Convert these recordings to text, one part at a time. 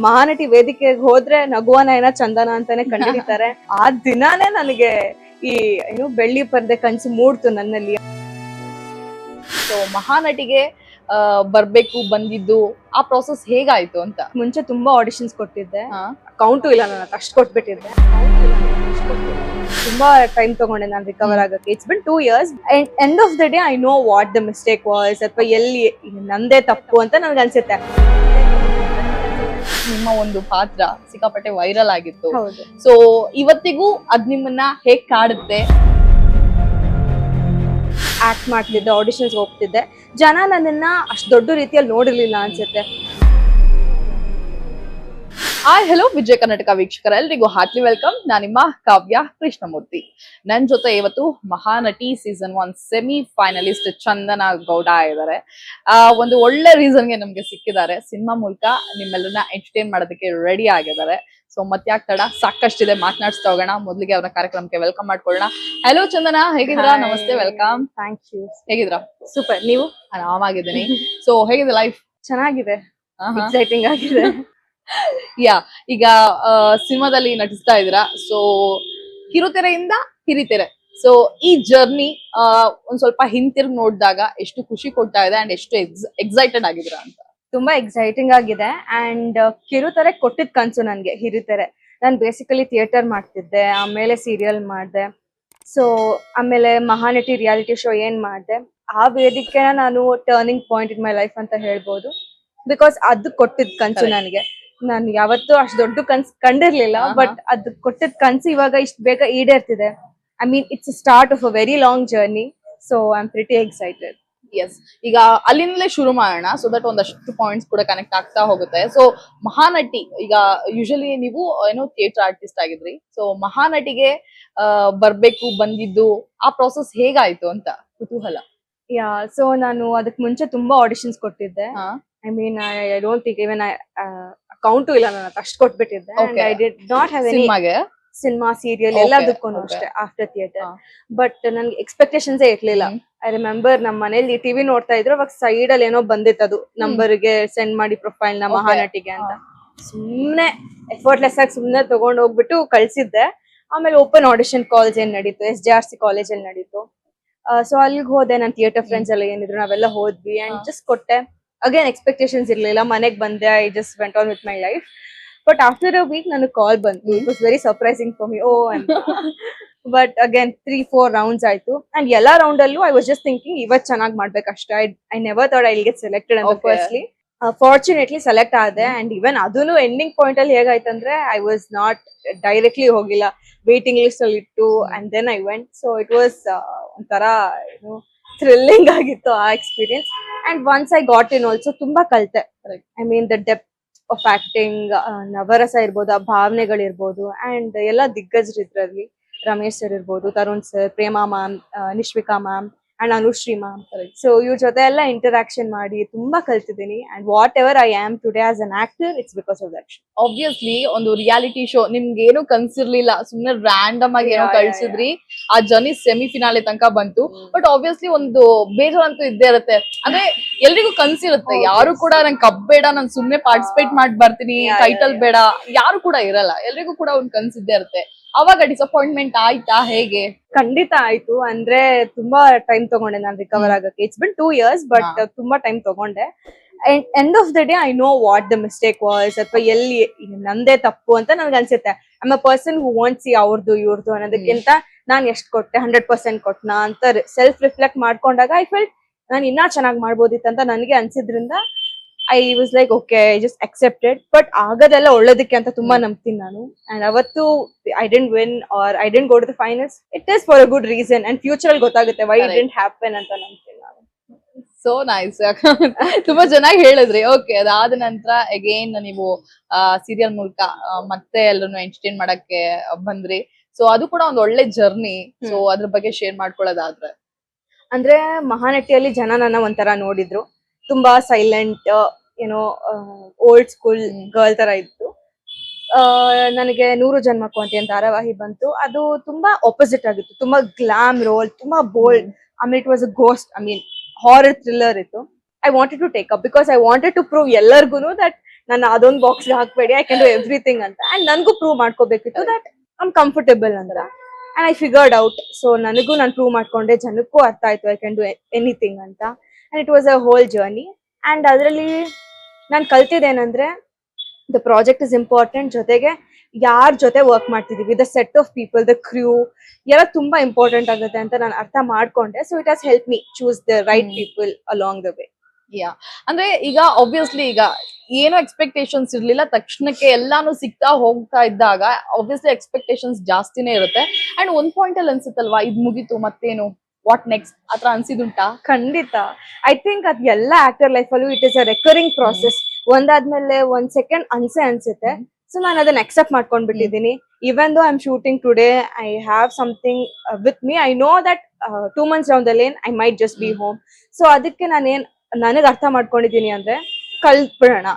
ಮಹಾನಟಿ ವೇದಿಕೆಗೆ ಹೋದ್ರೆ ನಗುವ ನಯನ ಚಂದನ ಅಂತಾನೆ ಕಂಡಿಡಿತಾರೆ. ಆ ದಿನಾನೇ ನನಗೆ ಈ ಏನು ಬೆಳ್ಳಿ ಪರ್ದೆ ಕನ್ಸು ಮೂಡ್ತು ನನ್ನಲ್ಲಿ. ಸೊ ಮಹಾನಟಿಗೆ ಬರ್ಬೇಕು ಬಂದಿದ್ದು ಆ ಪ್ರಾಸೆಸ್ ಹೇಗಾಯ್ತು ಅಂತ. ಮುಂಚೆ ತುಂಬಾ ಆಡಿಷನ್ಸ್ ಕೊಟ್ಟಿದ್ದೆ, ಕೌಂಟು ಇಲ್ಲ ನನ್ನ ಅಷ್ಟು ಕೊಟ್ಬಿಟ್ಟಿದ್ದೆ. ತುಂಬಾ ಟೈಮ್ ತಗೊಂಡೆ ನಾನು ರಿಕವರ್ ಆಗಕ್ಕೆ. It's been 2 years. End of the day I know what the mistake was, ಅಥವಾ ಎಲ್ಲಿ ನಂದೇ ತಪ್ಪು ಅಂತ ನನ್ಗೆ ಅನ್ಸುತ್ತೆ. ನಿಮ್ಮ ಒಂದು ಪಾತ್ರ ಸಿಕ್ಕಾಪಟ್ಟೆ ವೈರಲ್ ಆಗಿತ್ತು. ಹೌದು. ಸೊ ಇವತ್ತಿಗೂ ಅದ್ ನಿಮ್ಮನ್ನ ಹೇಗ್ ಕಾಡುತ್ತೆ? ಆಕ್ಟ್ ಮಾಡ್ತಿದ್ದೆ, ಆಡಿಷನ್ಸ್ ಹೋಗ್ತಿದ್ದೆ, ಜನ ನನ್ನನ್ನ ಅಷ್ಟು ದೊಡ್ಡ ರೀತಿಯಲ್ಲಿ ನೋಡಿರ್ಲಿಲ್ಲ ಅನ್ಸುತ್ತೆ. ಹಾಯ್ ಹಲೋ ವಿಜಯ ಕರ್ನಾಟಕ ವೀಕ್ಷಕರ ಎಲ್ರಿಗೂ ಹಾರ್ಟ್ಲಿ ವೆಲ್ಕಮ್. ನಾನು ನಿಮ್ಮ ಕಾವ್ಯ ಕೃಷ್ಣಮೂರ್ತಿ. ನನ್ ಜೊತೆ ಇವತ್ತು Mahanati season 1 semi finalist Chandana Gowda ಇದ್ದಾರೆ. ಒಂದು ಒಳ್ಳೆ ರೀಸನ್ಗೆ ನಮ್ಗೆ ಸಿಕ್ಕಿದ್ದಾರೆ. ಸಿನಿಮಾ ಮೂಲಕ ನಿಮ್ಮೆಲ್ಲರನ್ನ ಎಂಟರ್ಟೈನ್ ಮಾಡೋದಕ್ಕೆ ರೆಡಿ ಆಗಿದ್ದಾರೆ. ಸೊ ಮತ್ಯಾಕ್ ತಡ, ಸಾಕಷ್ಟಿದೆ, ಮಾತನಾಡಿಸ್ತಾ ಹೋಗೋಣ. ಮೊದಲಿಗೆ ಅವರ ಕಾರ್ಯಕ್ರಮಕ್ಕೆ ವೆಲ್ಕಮ್ ಮಾಡ್ಕೊಳ್ಳೋಣ. ಹಲೋ ಚಂದನ, ಹೇಗಿದ್ರಾ? ನಮಸ್ತೆ, ವೆಲ್ಕಮ್. Thank you. ಹೇಗಿದ್ರಾ? ಸೂಪರ್. ನೀವು? ಆರಾಮಾಗಿದ್ದೀನಿ. ಸೊ ಹೇಗಿದೆ ಲೈಫ್? ಚೆನ್ನಾಗಿದೆ, ಎಕ್ಸೈಟಿಂಗ್ ಆಗಿದೆ. ಯಾ, ಈಗ ಸಿನಿಮಾದಲ್ಲಿ ನಟಿಸ್ತಾ ಇದ್ದೀರಾ. ಸೊ ಕಿರುತೆರೆಯಿಂದ ಹಿರಿತೆರೆ, ಸೊ ಈ ಜರ್ನಿ ಒಂದ್ ಸ್ವಲ್ಪ ಹಿಂತಿರುಗಿ ನೋಡಿದಾಗ ಎಷ್ಟು ಖುಷಿ ಕೊಡ್ತಾ ಇದೆ ಅಂಡ್ ಎಷ್ಟು ಎಕ್ಸೈಟೆಡ್ ಆಗಿದ್ದೀರಾ ಅಂತ? ತುಂಬಾ ಎಕ್ಸೈಟಿಂಗ್ ಆಗಿದೆ. ಅಂಡ್ ಕಿರುತೆರೆ ಕೊಟ್ಟಿದ್ ಕನ್ಸು ನನ್ಗೆ ಹಿರಿತೆರೆ. ನಾನು ಬೇಸಿಕಲಿ ಥಿಯೇಟರ್ ಮಾಡ್ತಿದ್ದೆ, ಆಮೇಲೆ ಸೀರಿಯಲ್ ಮಾಡಿದೆ, ಸೊ ಆಮೇಲೆ ಮಹಾನಟಿ ರಿಯಾಲಿಟಿ ಶೋ ಏನ್ ಮಾಡಿದೆ. ಆ ವೇದಿಕೆನ ನಾನು turning point in my life ಅಂತ ಹೇಳ್ಬೋದು. ಬಿಕಾಸ್ ಅದು ಕೊಟ್ಟಿದ್ ಕನ್ಸು ನನಗೆ. ನಾನು ಯಾವತ್ತೂ ಅಷ್ಟು ದೊಡ್ಡ ಕನ್ಸು ಕಂಡಿರ್ಲಿಲ್ಲ, ಬಟ್ ಅದು ಕೊಟ್ಟಿದ್ ಕನ್ಸು ಇವಾಗ ಇಷ್ಟು ಬೇಗ ಈಡೇರ್ತಿದೆ. I mean it's start of a very long journey. So I am pretty excited. Yes, ಈಗ ಅಲ್ಲಿಂದಲೇ ಶುರು ಮಾಡೋಣ, ಸೊ ದಟ್ ಒಂದಷ್ಟು ಪಾಯಿಂಟ್ಸ್ ಕೂಡ ಕನೆಕ್ಟ್ ಆಗ್ತಾ ಹೋಗುತ್ತೆ. ಸೊ ಮಹಾನಟಿ, ಈಗ ಯೂಶಲಿ ನೀವು ಏನೋ ಥಿಯೇಟರ್ ಆರ್ಟಿಸ್ಟ್ ಆಗಿದ್ರಿ. ಸೊ ಮಹಾನಟಿಗೆ ಬರ್ಬೇಕು ಬಂದಿದ್ದು ಆ ಪ್ರಾಸೆಸ್ ಹೇಗಾಯ್ತು ಅಂತ ಕುತೂಹಲ. ಯಾ, ಸೊ ನಾನು ಅದಕ್ ಮುಂಚೆ ತುಂಬಾ ಆಡಿಷನ್ಸ್ ಕೊಟ್ಟಿದ್ದೆ. I mean I don't think even count ಇಲ್ಲ ನನ್ನ ಅಷ್ಟು ಕೊಟ್ಬಿಟ್ಟಿದ್ದೆ. I did not have any cinema serial ಎಲ್ಲದಕ್ಕೂ ಅಷ್ಟೇ ಆಫ್ಟರ್ ಥಿಯೇಟರ್. ಬಟ್ ನನ್ಗೆ ಎಕ್ಸ್ಪೆಕ್ಟೇಷನ್ಸ್ ಇರ್ಲಿಲ್ಲ. ಐ ರಿಮೆಂಬರ್ ನಮ್ಮ ಮನೇಲಿ ಟಿವಿ ನೋಡ್ತಾ ಇದ್ರು, ಅವಾಗ ಸೈಡ್ ಅಲ್ಲಿ ಏನೋ ಬಂದಿತ್ತು, ಅದು ನಂಬರ್ಗೆ ಸೆಂಡ್ ಮಾಡಿ ಪ್ರೊಫೈಲ್ ನ ಮಹಾನಟಿಗೆ ಅಂತ. ಸುಮ್ನೆ ಎಫರ್ಟ್ಲೆಸ್ ಆಗಿ ಸುಮ್ನೆ ತಗೊಂಡ್ ಹೋಗ್ಬಿಟ್ಟು ಕಳ್ಸಿದ್ದೆ. ಆಮೇಲೆ ಓಪನ್ ಆಡಿಷನ್ ಕಾಲ್ಸ್ ಏನ್ ನಡೀತು, SJRC ಕಾಲೇಜ್ ಅಲ್ಲಿ ನಡೀತು. ಸೊ ಅಲ್ಲಿಗೆ ಹೋದೆ, ನನ್ನ ಥಿಯೇಟರ್ ಫ್ರೆಂಡ್ಸ್ ಎಲ್ಲ ಏನಿದ್ರು ನಾವೆಲ್ಲ ಹೋದ್ವಿ ಅಂಡ್ ಜಸ್ಟ್ ಕೊಟ್ಟೆ. ಅಗೇನ್ ಎಕ್ಸ್ಪೆಕ್ಟೇಷನ್ಸ್ ಇರ್ಲಿಲ್ಲ, ಮನೆಗ್ ಬಂದೆ, I just went on with my life. But after a week ನನಗೆ ಕಾಲ್ ಬಂತು. It was very surprising for me. Oh ಅಂತ. ಬಟ್ ಅಗೇನ್ 3-4 ರೌಂಡ್ಸ್ ಆಯ್ತು. ಅಂಡ್ ಎಲ್ಲಾ ರೌಂಡ್ ಅಲ್ಲೂ ಐ ವಾಸ್ ಜಸ್ಟ್ ಥಿಂಕಿಂಗ್ ಇವತ್ ಚೆನ್ನಾಗಿ ಮಾಡ್ಬೇಕಷ್ಟೇ. I never thought I will get selected ಅಂತ. ಫಸ್ಟ್ಲಿ ಫಾರ್ಚುನೇಟ್ಲಿ ಸೆಲೆಕ್ಟ್ ಆದೆ. ಅಂಡ್ ಇವನ್ ಅದನ್ನು ಎಂಡಿಂಗ್ ಪಾಯಿಂಟ್ ಅಲ್ಲಿ ಹೇಗಾಯ್ತಂದ್ರೆ, ಐ ವಾಸ್ ನಾಟ್ ಡೈರೆಕ್ಟ್ಲಿ ಹೋಗಿಲ್ಲ, ವೇಟಿಂಗ್ ಲಿಸ್ಟ್ ಅಲ್ಲಿ ಇಟ್ಟು and then I went. So it was ಒಂಥರ ಥ್ರಿಲ್ಲಿಂಗ್ ಆಗಿತ್ತು ಆ experience. And once I got in also ತುಂಬಾ ಕಲ್ತೆ. I mean the depth of acting, ನವರಸ ಇರ್ಬೋದು, ಆ ಭಾವನೆಗಳಿರ್ಬೋದು, ಅಂಡ್ ಎಲ್ಲ ದಿಗ್ಗಜರು ಇದ್ರಲ್ಲಿ. ರಮೇಶ್ ಸರ್ ಇರ್ಬೋದು, Tarun sir, Prema ma'am, Nishvika ma'am and Anushree ma'am. So ಇವ್ರ ಜೊತೆ ಎಲ್ಲ ಇಂಟರಾಕ್ಷನ್ ಮಾಡಿ ತುಂಬಾ ಕಲ್ತಿದ್ದೀನಿ. And what ever I am today as an actor, it's because of that show. Obviously ಒಂದು ರಿಯಾಲಿಟಿ ಶೋ ನಿಮ್ಗೆ ಏನು ಕನ್ಸಿರ್ಲಿಲ್ಲ, ಸುಮ್ನೆ ರ್ಯಾಂಡಮ್ ಆಗಿ ಏನೋ ಕಳ್ಸಿದ್ರಿ, ಆ ಜರ್ನಿ ಸೆಮಿ ಫಿನಾಲೆ ತನಕ ಬಂತು. ಬಟ್ ಆಬ್ವಿಯಸ್ಲಿ ಒಂದು ಬೇಜಾರಂತೂ ಇದ್ದೇ ಇರುತ್ತೆ. ಅಂದ್ರೆ ಎಲ್ರಿಗೂ ಕನ್ಸಿರುತ್ತೆ, ಯಾರು ಕೂಡ ನಂಗೆ ಕಪ್ ಬೇಡ, ನಾನು ಸುಮ್ನೆ ಪಾರ್ಟಿಸಿಪೇಟ್ ಮಾಡಿ ಬರ್ತೀನಿ, ಟೈಟಲ್ ಬೇಡ, ಯಾರು ಕೂಡ ಇರಲ್ಲ. ಎಲ್ರಿಗೂ ಕೂಡ ಒಂದು ಕನ್ಸಿದ್ದೇ ಇರುತ್ತೆ. ಅವಾಗ ಡಿಸಪಾಯಿಂಟ್ಮೆಂಟ್ ಆಯ್ತಾ, ಹೇಗೆ? ಖಂಡಿತ ಆಯ್ತು. ಅಂದ್ರೆ ತುಂಬಾ ಟೈಮ್ ತಗೊಂಡೆ ನಾನು ರಿಕವರ್ ಆಗಕ್ಕೆ. ಇಟ್ಸ್ ಬಿನ್ 2 years, ಬಟ್ ತುಂಬಾ ಟೈಮ್ ತಗೊಂಡೆ. End of the day I know what the mistake was, ಅಥವಾ ಎಲ್ಲಿ ನಂದೇ ತಪ್ಪು ಅಂತ ನನ್ಗೆ ಅನ್ಸುತ್ತೆ. I am a person who want see ಅವ್ರದ್ದು ಇವ್ರದ್ದು ಅನ್ನೋದಕ್ಕಿಂತ ನಾನ್ ಎಷ್ಟು ಕೊಟ್ಟೆ, 100% ಕೊಟ್ನಾ ಅಂತ ಸೆಲ್ಫ್ ರಿಫ್ಲೆಕ್ಟ್ ಮಾಡ್ಕೊಂಡಾಗ ಐ ಫೆಲ್ಟ್ ನಾನು ಇನ್ನೂ ಚೆನ್ನಾಗಿ ಮಾಡ್ಬೋದಿತ್ತು ಅಂತ ನನಗೆ ಅನ್ಸಿದ್ರಿಂದ I was like okay, I just accepted. But ಆಗೋದೆಲ್ಲ ಒಳ್ಳೇದಕ್ಕೆ ಅಂತ ತುಂಬಾ ನಂಬ್ತೀನಿ ನಾನು. ಅಂಡ್ ಅವತ್ತು I didn't win or I didn't go to the finals, it is for a good reason. And future ಅಲ್ಲಿ ಗೊತ್ತಾಗುತ್ತೆ ವೈ ಇಟ್ ಡಿಡ್ಂಟ್ ಹ್ಯಾಪನ್ ಅಂತ ನಂಬ್ತೀನಿ ನಾನು. So nice. ತುಂಬಾ ಚೆನ್ನಾಗಿ ಹೇಳಿದ್ರಿ. ಓಕೆ, ಅದಾದ ನಂತರ ಅಗೇನ್ ನೀವು ಸೀರಿಯಲ್ ಮೂಲಕ ಮತ್ತೆ ಎಲ್ಲರನ್ನು ಎಂಟರ್ಟೈನ್ ಮಾಡಕ್ಕೆ ಬಂದ್ರಿ. ಸೊ ಅದು ಕೂಡ ಒಂದು ಒಳ್ಳೆ ಜರ್ನಿ. ಸೊ ಅದ್ರ ಬಗ್ಗೆ ಶೇರ್ ಮಾಡ್ಕೊಳ್ಳೋದಾದ್ರೆ, ಅಂದ್ರೆ ಮಹಾನಟಿಯಲ್ಲಿ ಜನ ನನ್ನ ಒಂಥರ ನೋಡಿದ್ರು, ತುಂಬಾ ಸೈಲೆಂಟ್, ಏನೋ ಓಲ್ಡ್ ಸ್ಕೂಲ್ ಗರ್ಲ್ ತರ ಇತ್ತು. ನನಗೆ 100 ಜನ್ಮಕ್ಕೂ ಅಂತ ಏನ್ ಧಾರಾವಾಹಿ ಬಂತು, ಅದು ತುಂಬಾ ಆಪೋಸಿಟ್ ಆಗಿತ್ತು. ತುಂಬಾ ಗ್ಲಾಮ್ ರೋಲ್, ತುಂಬಾ ಬೋಲ್ಡ್. ಆಮೇಲೆ it was a ghost, I mean horror thriller ಇತ್ತು. I wanted to take up because I wanted to prove ಎಲ್ಲರಿಗೂ ದಟ್ ನನ್ನ ಅದೊಂದು ಬಾಕ್ಸ್ ಹಾಕ್ಬೇಡಿ, ಐ ಕ್ಯಾನ್ ಡೂ ಎವ್ರಿಥಿಂಗ್ ಅಂತ. ಅಂಡ್ ನನಗೂ ಪ್ರೂವ್ ಮಾಡ್ಕೋಬೇಕಿತ್ತು ದಟ್ ಐಮ್ ಕಂಫರ್ಟೇಬಲ್ ಅಂತ. And I figured out. So ನನಗೂ ನಾನು ಪ್ರೂವ್ ಮಾಡ್ಕೊಂಡೆ, ಜನಕ್ಕೂ ಅರ್ಥ ಆಯ್ತು ಐ ಕ್ಯಾನ್ ಡೂ ಎನಿಥಿಂಗ್ ಅಂತ. And it was a whole journey. And ಅದರಲ್ಲಿ ನಾನು ಕಲ್ತಿದ್ದೇನಂದ್ರೆ ದ ಪ್ರಾಜೆಕ್ಟ್ ಇಸ್ ಇಂಪಾರ್ಟೆಂಟ್, ಜೊತೆಗೆ ಯಾರ ಜೊತೆ ವರ್ಕ್ ಮಾಡ್ತಿದೀವಿ, the set of people, the crew ಎಲ್ಲ ತುಂಬಾ ಇಂಪಾರ್ಟೆಂಟ್ ಆಗುತ್ತೆ ಅಂತ ನಾನು ಅರ್ಥ ಮಾಡ್ಕೊಂಡೆ. So it has help me choose the right people along the way. Yeah, ಅಂದ್ರೆ ಈಗ ಆಬ್ವಿಯಸ್ಲಿ ಈಗ ಏನೋ ಎಕ್ಸ್ಪೆಕ್ಟೇಷನ್ಸ್ ಇರ್ಲಿಲ್ಲ, ತಕ್ಷಣಕ್ಕೆ ಎಲ್ಲಾನು ಸಿಗ್ತಾ ಹೋಗ್ತಾ ಇದ್ದಾಗ ಆಬ್ವಿಯಸ್ಲಿ ಎಕ್ಸ್ಪೆಕ್ಟೇಷನ್ಸ್ ಜಾಸ್ತಿನೇ ಇರುತ್ತೆ. ಅಂಡ್ ಒಂದ್ ಪಾಯಿಂಟ್ ಅಲ್ಲಿ ಅನ್ಸುತ್ತಲ್ವಾ ಇದ್ ಮುಗೀತು ಮತ್ತೇನು, ವಾಟ್ ನೆಕ್ಸ್ಟ್ ಆತರ ಅನ್ಸಿದುಂಟಾ? ಖಂಡಿತ. ಐ ಥಿಂಕ್ ಅದ್ ಎಲ್ಲ ಆಕ್ಟರ್ ಲೈಫ್ ಅಲ್ಲೂ it is a recurring process. ಒಂದಾದ್ಮೇಲೆ ಒಂದ್ ಸೆಕೆಂಡ್ ಅನ್ಸುತ್ತೆ. ಸೊ ನಾನು ಅದನ್ನ ಅಕ್ಸೆಪ್ಟ್ ಮಾಡ್ಕೊಂಡ್ಬಿಟ್ಟಿದ್ದೀನಿ. Even though I am shooting today, I have something with me, I know that 2 months down the lane I might just be home. So ಅದಕ್ಕೆ ನನಗ್ ಅರ್ಥ ಮಾಡ್ಕೊಂಡಿದೀನಿ ಅಂದ್ರೆ ಕಲ್ತ್ಬಿಡೋಣ,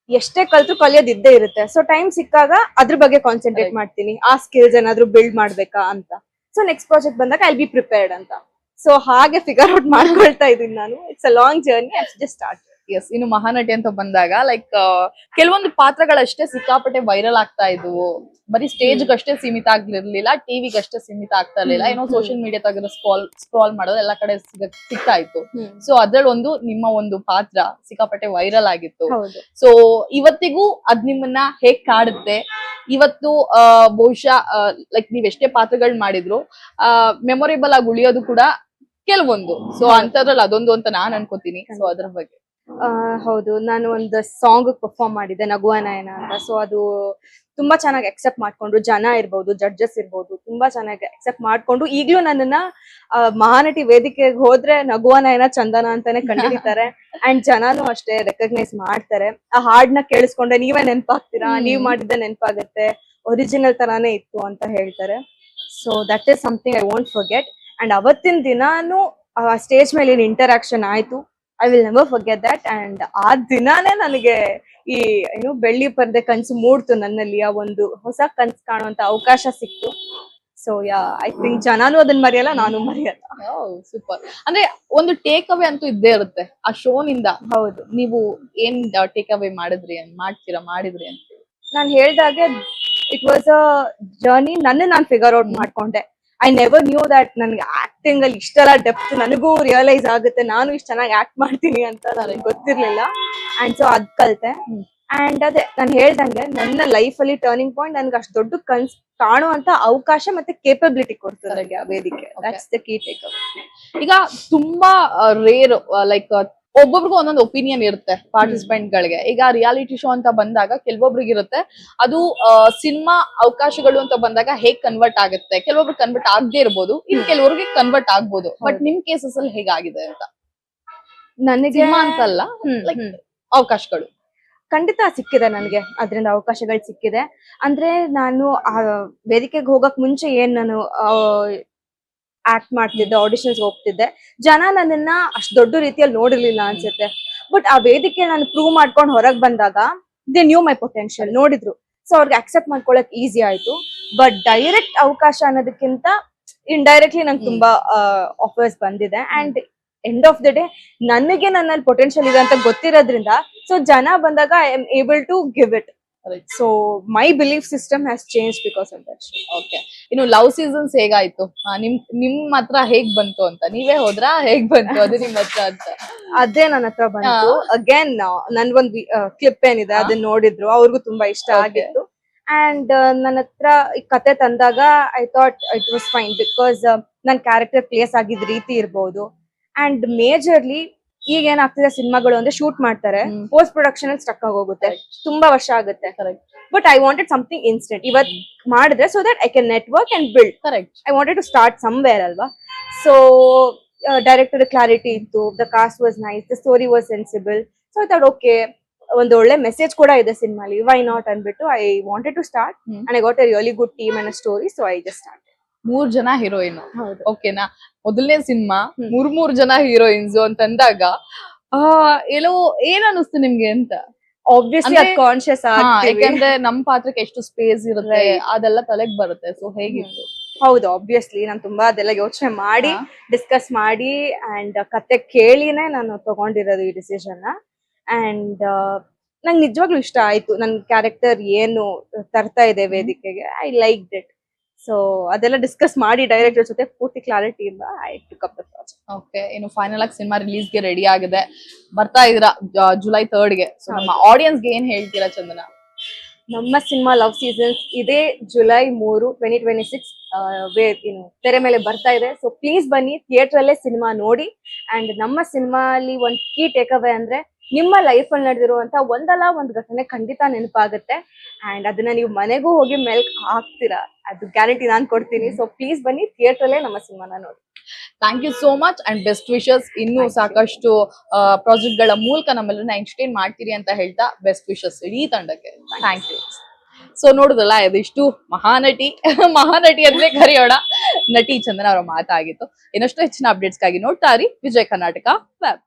ಎಷ್ಟೇ ಕಲ್ತ್ರು ಕಲಿಯೋದಿದ್ದೇ ಇರುತ್ತೆ. ಸೊ ಟೈಮ್ ಸಿಕ್ಕಾಗ ಅದ್ರ ಬಗ್ಗೆ ಕಾನ್ಸಂಟ್ರೇಟ್ ಮಾಡ್ತೀನಿ, ಆ ಸ್ಕಿಲ್ಸ್ ಏನಾದ್ರು ಬಿಲ್ಡ್ ಮಾಡ್ಬೇಕಾ ಅಂತ. ಸೊ ನೆಕ್ಸ್ಟ್ ಪ್ರಾಜೆಕ್ಟ್ ಬಂದಾಗ ಐ ಬಿ ಪ್ರಿಪೇರ್ಡ್ ಅಂತ. ಸೊ ಹಾಗೆ ಫಿಗರ್ ಔಟ್ ಮಾಡ್ಕೊಳ್ತಾ ಇದೀನಿ ನಾನು. It's a long journey, I just start. Yes, ಇನ್ನು ಮಹಾನಟಿ ಅಂತ ಬಂದಾಗ ಲೈಕ್ ಕೆಲವೊಂದು ಪಾತ್ರಗಳಷ್ಟೇ ಸಿಕ್ಕಾಪಟ್ಟೆ ವೈರಲ್ ಆಗ್ತಾ ಇದ್ವು. ಬರೀ ಸ್ಟೇಜ್ ಅಷ್ಟೇ ಸೀಮಿತ ಆಗಿರ್ಲಿಲ್ಲ, ಟಿವಿಗೆ ಅಷ್ಟೇ ಸೀಮಿತ ಆಗ್ತಾ ಇರ್ಲಿಲ್ಲ. ಏನೋ ಸೋಷಿಯಲ್ ಮೀಡಿಯಾ ತೆಗೆದು ಸ್ಕ್ರಾಲ್ ಮಾಡೋದು ಎಲ್ಲ ಕಡೆ ಸಿಗ್ತಾ ಇತ್ತು. ಸೊ ಅದ್ರಲ್ಲಿ ನಿಮ್ಮ ಒಂದು ಪಾತ್ರ ಸಿಕ್ಕಾಪಟ್ಟೆ ವೈರಲ್ ಆಗಿತ್ತು. ಸೊ ಇವತ್ತಿಗೂ ಅದ್ ನಿಮ್ಮನ್ನ ಹೇಗ್ ಕಾಡುತ್ತೆ? ಇವತ್ತು ಬಹುಶಃ ಲೈಕ್ ನೀವ್ ಎಷ್ಟೇ ಪಾತ್ರಗಳು ಮಾಡಿದ್ರು ಮೆಮೊರೇಬಲ್ ಆಗಿ ಉಳಿಯೋದು ಕೂಡ ಕೆಲವೊಂದು. ಸೊ ಅಂತದ್ರಲ್ಲಿ ಅದೊಂದು ಅಂತ ನಾನ್ ಅನ್ಕೋತೀನಿ. ಸೊ ಅದ್ರ ಬಗ್ಗೆ ಹೌದು, ನಾನು ಒಂದು ಸಾಂಗ್ ಪರ್ಫಾರ್ಮ್ ಮಾಡಿದ್ದೆ, ನಗುವ ನಯನ ಅಂತ. ಸೊ ಅದು ತುಂಬಾ ಚೆನ್ನಾಗಿ ಅಕ್ಸೆಪ್ಟ್ ಮಾಡ್ಕೊಂಡ್ರು, ಜನ ಇರ್ಬೋದು, ಜಡ್ಜಸ್ ಇರ್ಬೋದು, ತುಂಬಾ ಚೆನ್ನಾಗಿ ಅಕ್ಸೆಪ್ಟ್ ಮಾಡ್ಕೊಂಡು ಈಗ್ಲೂ ನನ್ನನ್ನ ಮಹಾನಟಿ ವೇದಿಕೆಗೆ ಹೋದ್ರೆ ನಗುವ ನಯನ ಚಂದನ ಅಂತಾನೆ ಕಂಡಿಡಿತಾರೆ. ಅಂಡ್ ಜನನು ಅಷ್ಟೇ ರೆಕಗ್ನೈಸ್ ಮಾಡ್ತಾರೆ. ಆ ಹಾಡ್ನ ಕೇಳಿಸ್ಕೊಂಡ್ರೆ ನೀವೇ ನೆನಪಾಗ್ತೀರಾ, ನೀವ್ ಮಾಡಿದ್ದೆ ನೆನಪಾಗತ್ತೆ, ಒರಿಜಿನಲ್ ತರಾನೇ ಇತ್ತು ಅಂತ ಹೇಳ್ತಾರೆ. So that is something I won't forget. And ಅವತ್ತಿನ ದಿನಾನು ಸ್ಟೇಜ್ ಮೇಲೆ ಏನ್ ಇಂಟರಾಕ್ಷನ್ ಆಯ್ತು, I will never forget that. And ಆ ದಿನಾನೇ ನನಗೆ ಈ ಏನು ಬೆಳ್ಳಿ ಪರ್ದೆ ಕನ್ಸು ಮೂಡ್ತು ನನ್ನಲ್ಲಿ, ಆ ಒಂದು ಹೊಸ ಕನ್ಸು ಕಾಣುವಂತ ಅವಕಾಶ ಸಿಕ್ತು. ಸೊ ಯಾ, ಐ ಥಿಂಕ್ ಜನನು ಅದನ್ನ ಮರೆಯಲ್ಲ, ನಾನು ಮರೆಯಲ್ಲ. ಸೂಪರ್. ಅಂದ್ರೆ ಒಂದು ಟೇಕ್ ಅವೇ ಅಂತೂ ಇದ್ದೇ ಇರುತ್ತೆ ಆ ಶೋನಿಂದ. ಹೌದು, ನೀವು ಏನ್ ಟೇಕ್ ಅವೇ ಮಾಡಿದ್ರಿ ಅಂತ ನಾನು ಹೇಳ್ದಾಗೆ ಇಟ್ ವಾಸ್ ಅ ಜರ್ನಿ. ನಾನು ಫಿಗರ್ ಔಟ್ ಮಾಡ್ಕೊಂಡೆ. ಐ ನೆವರ್ ನ್ಯೂ ದಟ್ ನನ್ಗೆ ಆಕ್ಟಿಂಗ್ ಅಲ್ಲಿ ಇಷ್ಟೆಲ್ಲ ಡೆಪ್ತ್ ನನಗೂ ರಿಯಲೈಸ್ ಆಗುತ್ತೆ, ನಾನು ಇಷ್ಟ ಚೆನ್ನಾಗಿ ಆಕ್ಟ್ ಮಾಡ್ತೀನಿ ಅಂತ ನನಗೆ ಗೊತ್ತಿರ್ಲಿಲ್ಲ. ಅಂಡ್ ಸೊ ಅದ್ ಕಲ್ತೆ. ಅಂಡ್ ಅದೇ ನಾನು ಹೇಳ್ದಂಗೆ ನನ್ನ ಲೈಫ್ ಅಲ್ಲಿ ಟರ್ನಿಂಗ್ ಪಾಯಿಂಟ್, ನನ್ಗೆ ಅಷ್ಟು ದೊಡ್ಡ ಕನ್ಸ್ ಕಾಣುವಂತ ಅವಕಾಶ ಮತ್ತೆ ಕೇಪಬಿಲಿಟಿ ಕೊಡ್ತು ನನಗೆ ಆ ವೇದಿಕೆ. That's the key take away. ಈಗ ತುಂಬಾ ರೇರ್ ಲೈಕ್ ಒಬ್ಬೊಬ್ರಿಗೂ ಒಂದೊಂದು ಒಪಿನಿಯನ್ ಇರುತ್ತೆ ಪಾರ್ಟಿಸಿಪೆಂಟ್ ಗಳಿಗೆ. ಈಗ ರಿಯಾಲಿಟಿ ಶೋ ಅಂತ ಬಂದಾಗ ಕೆಲವೊಬ್ರಿಗೆ ಇರುತ್ತೆ ಅದು ಸಿನಿಮಾ ಅವಕಾಶಗಳು ಅಂತ ಬಂದಾಗ ಹೇಗ್ ಕನ್ವರ್ಟ್ ಆಗುತ್ತೆ, ಕೆಲವೊಬ್ರು ಕನ್ವರ್ಟ್ ಆಗದೆ ಇರ್ಬೋದು, ಇನ್ ಕೆಲವರಿಗೆ ಕನ್ವರ್ಟ್ ಆಗ್ಬೋದು. ಬಟ್ ನಿಮ್ ಕೇಸಸ್ ಅಲ್ಲಿ ಹೇಗಾಗಿದೆ ಅಂತ? ನನಗೆ ಸಿನಿಮಾ ಅಂತಲ್ಲ, ಲೈಕ್ ಅವಕಾಶಗಳು ಖಂಡಿತ ಸಿಕ್ಕಿದೆ ನನಗೆ, ಅದರಿಂದ ಅವಕಾಶಗಳು ಸಿಕ್ಕಿದೆ. ಅಂದ್ರೆ ನಾನು ಆ ವೇದಿಕೆಗೆ ಹೋಗಕ್ ಮುಂಚೆ ಏನ್ ನಾನು ಆಕ್ಟ್ ಮಾಡ್ತಿದ್ದೆ, ಆಡಿಷನ್ಸ್ ಹೋಗ್ತಿದ್ದೆ, ಜನ ನನ್ನನ್ನ ಅಷ್ಟ್ ದೊಡ್ಡ ರೀತಿಯಲ್ಲಿ ನೋಡಿರ್ಲಿಲ್ಲ ಅನ್ಸುತ್ತೆ. ಬಟ್ ಆ ವೇದಿಕೆ ನಾನು ಪ್ರೂವ್ ಮಾಡ್ಕೊಂಡು ಹೊರಗ್ ಬಂದಾಗ ದೇ ನ್ಯೂ ಮೈ ಪೊಟೆನ್ಶಿಯಲ್, ನೋಡಿದ್ರು. ಸೊ ಅವ್ರಿಗೆ ಅಕ್ಸೆಪ್ಟ್ ಮಾಡ್ಕೊಳಕ್ ಈಸಿ ಆಯ್ತು. ಬಟ್ ಡೈರೆಕ್ಟ್ ಅವಕಾಶ ಅನ್ನೋದಕ್ಕಿಂತ ಇಂಡೈರೆಕ್ಟ್ಲಿ ನಂಗೆ ತುಂಬಾ ಆಫರ್ಸ್ ಬಂದಿದೆ. And end of the day ನನಗೆ ನನ್ನಲ್ಲಿ ಪೊಟೆನ್ಶಿಯಲ್ ಇದೆ ಅಂತ ಗೊತ್ತಿರೋದ್ರಿಂದ ಸೊ ಜನ ಬಂದಾಗ I am able to give it. So my belief system has change because of that. Okay, ಇನ್ನು ಲವ್ ಸೀಸನ್ಸ್ ಹೇಗಾಯ್ತು? ನಿಮ್ ಹತ್ರ ಹೇಗ್ ಬಂತು ಅಂತ? ನೀವೇ ಹೋದ್ರಾ, ಹೇಗ್ ಬಂತು ಅದು ನಿಮ್ ಹತ್ರ ಅಂತ? ಅದೇ ನನ್ನ ಹತ್ರ ಬಂತು. ಅಗೇನ್ ನನ್ಗೊಂದ್ ಕ್ಲಿಪ್ ಏನಿದೆ ಅದನ್ನ ನೋಡಿದ್ರು, ಅವ್ರಿಗೂ ತುಂಬಾ ಇಷ್ಟ ಆಗಿತ್ತು. ಅಂಡ್ ನನ್ನ ಹತ್ರ ಈ ಕತೆ ತಂದಾಗ I thought it was fine because ನನ್ ಕ್ಯಾರೆಕ್ಟರ್ ಪ್ಲೇಸ್ ಆಗಿದ್ ರೀತಿ ಇರ್ಬೋದು. ಅಂಡ್ ಮೇಜರ್ಲಿ ಈಗ ಏನಾಗ್ತಿದೆ ಸಿನಿಮಾಗಳು ಅಂದ್ರೆ ಶೂಟ್ ಮಾಡ್ತಾರೆ, ಪೋಸ್ಟ್ ಪ್ರೊಡಕ್ಷನ್ ಅಲ್ಲಿ ಸ್ಟಕ್ ಆಗೋಗುತ್ತೆ, ತುಂಬಾ ವರ್ಷ ಆಗುತ್ತೆ. But I wanted something instant, ಇವತ್ ಮಾಡಿದ್ರೆ so that I can network and build. I wanted to start somewhere ಅಲ್ವಾ. ಸೊ ಡೈರೆಕ್ಟರ್ ಕ್ಲಾರಿಟಿ ಇತ್ತು, the cast was nice, the story was sensible. So I thought okay, ಒಂದು ಒಳ್ಳೆ message ಕೂಡ ಇದೆ ಸಿನಿಮಾಲಿ, why not ಅನ್ಬಿಟ್ಟು I wanted to start. And I got a really good team and a story, so I just start. 3 ಜನ heroine, ಓಕೆನಾ? ಮೊದಲನೇ cinema 3 ಜನ ಹೀರೋಯಿನ್ಸ್ ಅಂತಂದಾಗ ಎಲ್ಲೋ ಏನ್ ಅನಿಸ್ತು ನಿಮ್ಗೆ ಅಂತ? ಆಬ್ವಿಯಸ್ಲಿ ಕಾನ್ಶಿಯಸ್ ಯಾಕಂದ್ರೆ ನಮ್ ಪಾತ್ರಕ್ಕೆ ಎಷ್ಟು ಸ್ಪೇಸ್ ಇರುತ್ತೆ ಅದೆಲ್ಲ ತಲೆಗ್ ಬರುತ್ತೆ. ಸೊ ಹೇಗಿತ್ತು? ಹೌದು, ಆಬ್ವಿಯಸ್ಲಿ ನಾನು ತುಂಬಾ ಅದೆಲ್ಲ ಯೋಚನೆ ಮಾಡಿ ಡಿಸ್ಕಸ್ ಮಾಡಿ ಅಂಡ್ ಕತೆ ಕೇಳಿನೇ ನಾನು ತಗೊಂಡಿರೋದು ಈ ಡಿಸಿಷನ್. ಅಂಡ್ ನಂಗೆ ನಿಜವಾಗ್ಲೂ ಇಷ್ಟ ಆಯ್ತು. ನನ್ ಕ್ಯಾರೆಕ್ಟರ್ ಏನು ತರ್ತಾ ಇದೆ ವೇದಿಕೆಗೆ, ಐ ಲೈಕ್ ಇಟ್. ಸೊ ಅದೆಲ್ಲ ಡಿಸ್ಕಸ್ ಮಾಡಿ ಡೈರೆಕ್ಟರ್ ಜೊತೆ ಪೂರ್ತಿ ಕ್ಲಾರಿಟಿ ಇಂದ I took up the project. Okay, ಇನ್ನು ಫೈನಲ್ ಆಗಿ ಸಿನಿಮಾ ರಿಲೀಸ್ ಗೆ ರೆಡಿ ಆಗಿದೆ, ಬರ್ತಾ ಇದೀರಾ ಜುಲೈ 3 ಗೆ. ಸೊ ನಮ್ಮ ಆಡಿಯನ್ಸ್ ಗೆ ಏನ್ ಹೇಳ್ತೀರಾ ಚಂದನ? ನಮ್ಮ ಸಿನಿಮಾ ಲವ್ ಸೀಸನ್ಸ್ ಇದೇ ಜುಲೈ 3, 2026 ತೆರೆ ಮೇಲೆ ಬರ್ತಾ ಇದೆ. ಸೊ ಪ್ಲೀಸ್ ಬನ್ನಿ, ಥಿಯೇಟರ್ ಅಲ್ಲೇ ಸಿನಿಮಾ ನೋಡಿ. ಅಂಡ್ ನಮ್ಮ ಸಿನಿಮಾ ಅಲ್ಲಿ ಒಂದು ಕೀ ಟೇಕ್ ಅವೇ ಅಂದ್ರೆ, ನಿಮ್ಮ ಲೈಫ್ ಅಲ್ಲಿ ನಡೆದಿರುವಂತ ಒಂದಲ್ಲ ಒಂದು ಘಟನೆ ಖಂಡಿತ ನೆನಪಾಗುತ್ತೆ. ಅಂಡ್ ಅದನ್ನ ನೀವು ಮನೆಗೂ ಹೋಗಿ ಮೆಲ್ಕ್ ಹಾಕ್ತೀರಾ, ಅದು ಗ್ಯಾರಂಟಿ ನಾನ್ ಕೊಡ್ತೀನಿ. ಸೊ ಪ್ಲೀಸ್ ಬನ್ನಿ, ಥಿಯೇಟರ್ ಅಲ್ಲೇ ನಮ್ಮ ಸಿನಿಮಾನ ನೋಡಿ. Thank you so much and best wishes. ಇನ್ನೂ ಸಾಕಷ್ಟು ಪ್ರಾಜೆಕ್ಟ್ ಗಳ ಮೂಲಕ ನಮ್ಮೆಲ್ಲರನ್ನ ಎಂಟರ್ಟೈನ್ ಮಾಡ್ತೀರಿ ಅಂತ ಹೇಳ್ತಾ ಬೆಸ್ಟ್ ವಿಶಸ್ ಇಡೀ ತಂಡಕ್ಕೆ. Thank you. ಸೊ ನೋಡುದಲ್ಲ, ಇದಿಷ್ಟು ಮಹಾನಟಿ ಅಂದ್ರೆ ಕರೆಯೋಣ ನಟಿ ಚಂದನ ಅವರ ಮಾತಾಗಿತ್ತು. ಇನ್ನಷ್ಟು ಹೆಚ್ಚಿನ ಅಪ್ಡೇಟ್ಸ್ಗಾಗಿ ನೋಡ್ತಾ ಇರಿ ವಿಜಯ ಕರ್ನಾಟಕ ವೆಬ್.